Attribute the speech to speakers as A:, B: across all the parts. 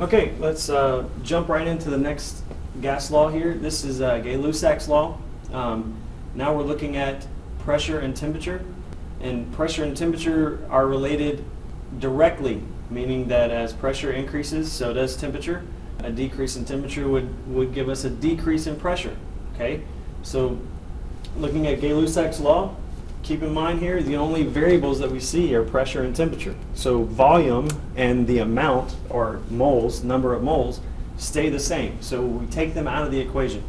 A: Okay, let's jump right into the next gas law here. This is Gay-Lussac's law. Now we're looking at pressure and temperature. And pressure and temperature are related directly, meaning that as pressure increases, so does temperature. A decrease in temperature would give us a decrease in pressure. Okay, so looking at Gay-Lussac's law, keep in mind here the only variables that we see are pressure and temperature. So volume and the amount, or moles, number of moles, stay the same. So we take them out of the equation.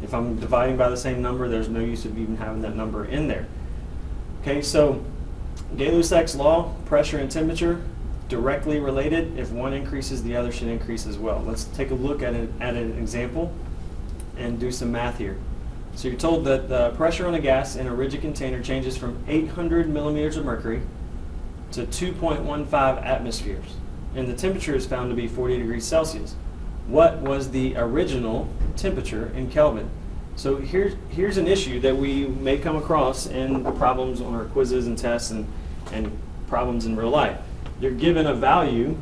A: If I'm dividing by the same number, there's no use of even having that number in there. Okay, so Gay-Lussac's law, pressure and temperature, directly related. If one increases, the other should increase as well. Let's take a look at an example and do some math here. So you're told that the pressure on a gas in a rigid container changes from 800 millimeters of mercury to 2.15 atmospheres, and the temperature is found to be 40 degrees Celsius. What was the original temperature in Kelvin? So here's an issue that we may come across in problems on our quizzes and tests and problems in real life. You're given a value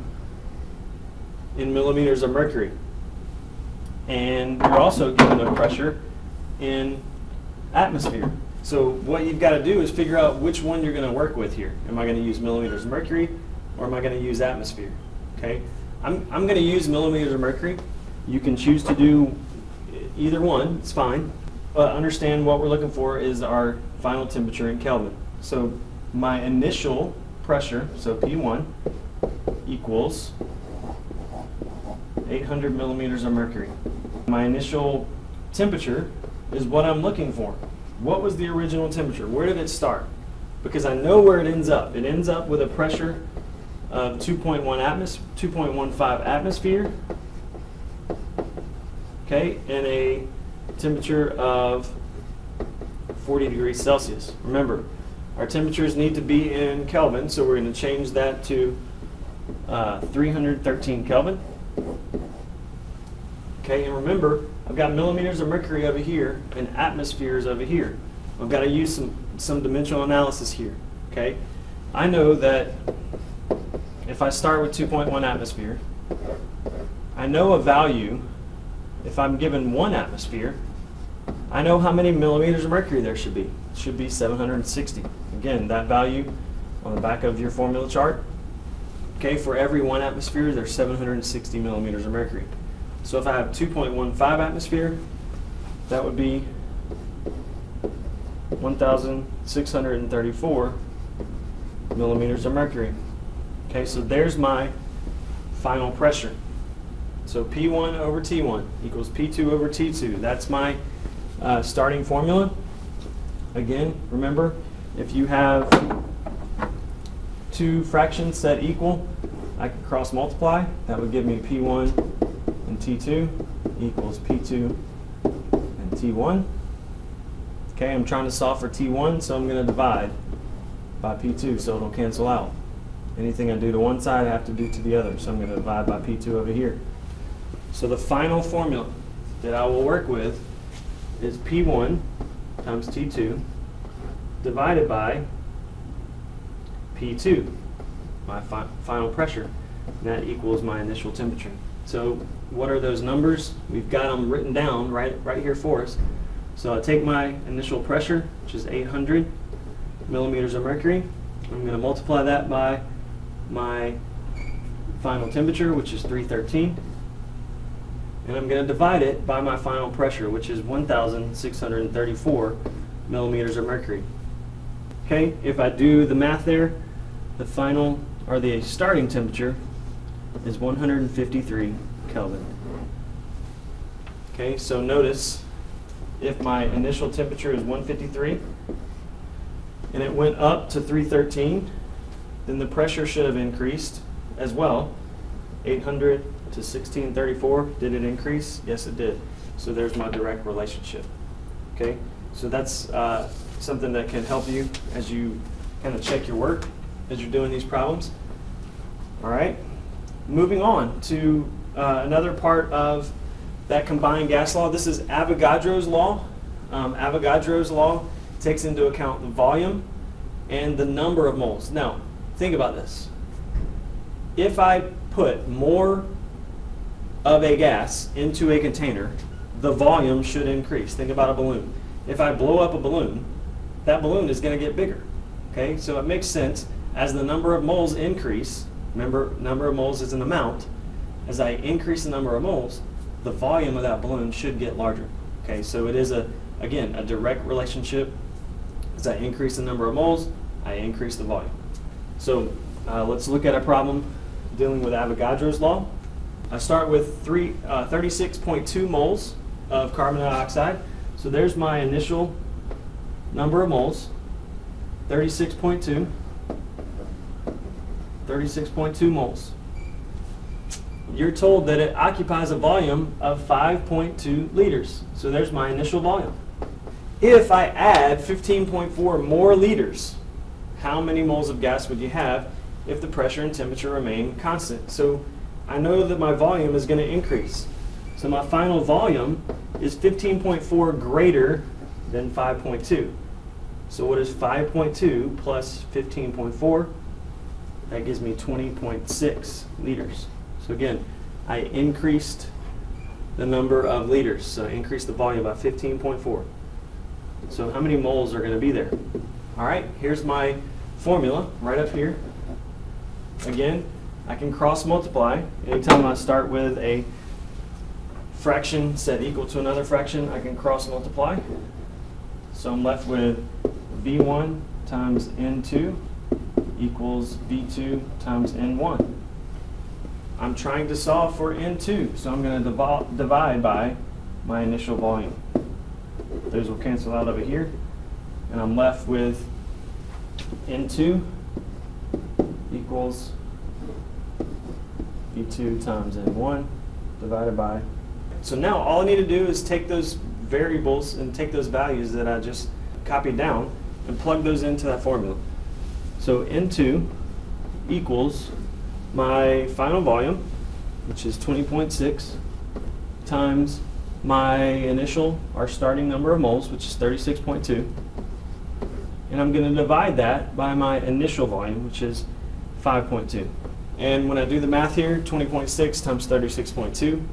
A: in millimeters of mercury, and you're also given a pressure in atmosphere. So what you've got to do is figure out which one you're going to work with here. Am I going to use millimeters of mercury, or am I going to use atmosphere? Okay, I'm going to use millimeters of mercury. You can choose to do either one, it's fine. But understand what we're looking for is our final temperature in Kelvin. So my initial pressure, so P1, equals 800 millimeters of mercury. My initial temperature is what I'm looking for. What was the original temperature? Where did it start? Because I know where it ends up. It ends up with a pressure of 2.15 atmosphere, okay, and a temperature of 40 degrees Celsius. Remember, our temperatures need to be in Kelvin, so we're going to change that to 313 Kelvin. Okay, and remember, I've got millimeters of mercury over here and atmospheres over here. I've got to use some dimensional analysis here. Okay, I know that if I start with 2.1 atmosphere, I know a value. If I'm given 1 atmosphere, I know how many millimeters of mercury there should be. It should be 760. Again, that value on the back of your formula chart. Okay, for every 1 atmosphere, there's 760 millimeters of mercury. So if I have 2.15 atmosphere, that would be 1,634 millimeters of mercury. Okay, so there's my final pressure. So P1 over T1 equals P2 over T2. That's my starting formula. Again, remember, if you have two fractions set equal, I can cross multiply. That would give me P1 and T2 equals P2 and T1. Okay, I'm trying to solve for T1, so I'm going to divide by P2 so it'll cancel out. Anything I do to one side, I have to do to the other, so I'm going to divide by P2 over here. So the final formula that I will work with is P1 times T2 divided by P2, my final pressure, and that equals my initial temperature. So what are those numbers? We've got them written down right here for us. So I take my initial pressure, which is 800 millimeters of mercury. I'm going to multiply that by my final temperature, which is 313. And I'm going to divide it by my final pressure, which is 1,634 millimeters of mercury. Okay, if I do the math there, the final, or the starting temperature is 153 Kelvin. Okay, so notice, if my initial temperature is 153 and it went up to 313, then the pressure should have increased as well. 800 to 1634, did it increase? Yes, it did. So there's my direct relationship. Okay, so that's something that can help you as you kind of check your work as you're doing these problems. All right, moving on to another part of that combined gas law. This is Avogadro's law. Avogadro's law takes into account the volume and the number of moles. Now, think about this. If I put more of a gas into a container, the volume should increase. Think about a balloon. If I blow up a balloon, that balloon is going to get bigger. Okay, so it makes sense as the number of moles increase. Remember, number of moles is an amount. As I increase the number of moles, the volume of that balloon should get larger. Okay, so it is again a direct relationship. As I increase the number of moles, I increase the volume. So let's look at a problem dealing with Avogadro's law. I start with 36.2 moles of carbon dioxide. So there's my initial number of moles, 36.2 moles. You're told that it occupies a volume of 5.2 liters. So there's my initial volume. If I add 15.4 more liters, how many moles of gas would you have if the pressure and temperature remain constant? So I know that my volume is going to increase. So my final volume is 15.4 greater than 5.2. So what is 5.2 plus 15.4? That gives me 20.6 liters. So again, I increased the number of liters. So I increased the volume by 15.4. So how many moles are going to be there? All right, here's my formula right up here. Again, I can cross multiply. Anytime I start with a fraction set equal to another fraction, I can cross multiply. So I'm left with V1 times N2 equals V2 times N1. I'm trying to solve for N2, so I'm going to divide by my initial volume. Those will cancel out over here, and I'm left with N2 equals V2 times N1 divided by. So now all I need to do is take those variables and take those values that I just copied down and plug those into that formula. So N2 equals my final volume, which is 20.6, times my initial, our starting number of moles, which is 36.2. And I'm going to divide that by my initial volume, which is 5.2. And when I do the math here, 20.6 times 36.2,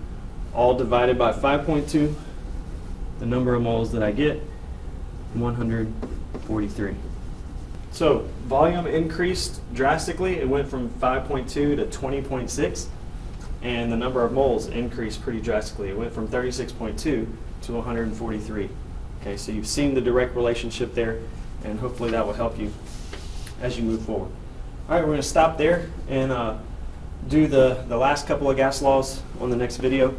A: all divided by 5.2, the number of moles that I get, 143. So volume increased drastically. It went from 5.2 to 20.6, and the number of moles increased pretty drastically. It went from 36.2 to 143. Okay, so you've seen the direct relationship there, and hopefully that will help you as you move forward. All right, we're going to stop there and do the last couple of gas laws on the next video.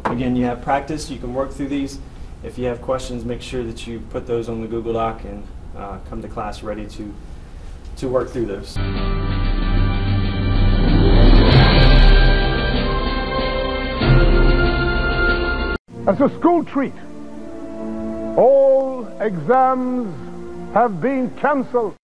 A: Again, you have practice. You can work through these. If you have questions, make sure that you put those on the Google Doc and come to class ready to work through those.
B: As a school treat, all exams have been cancelled.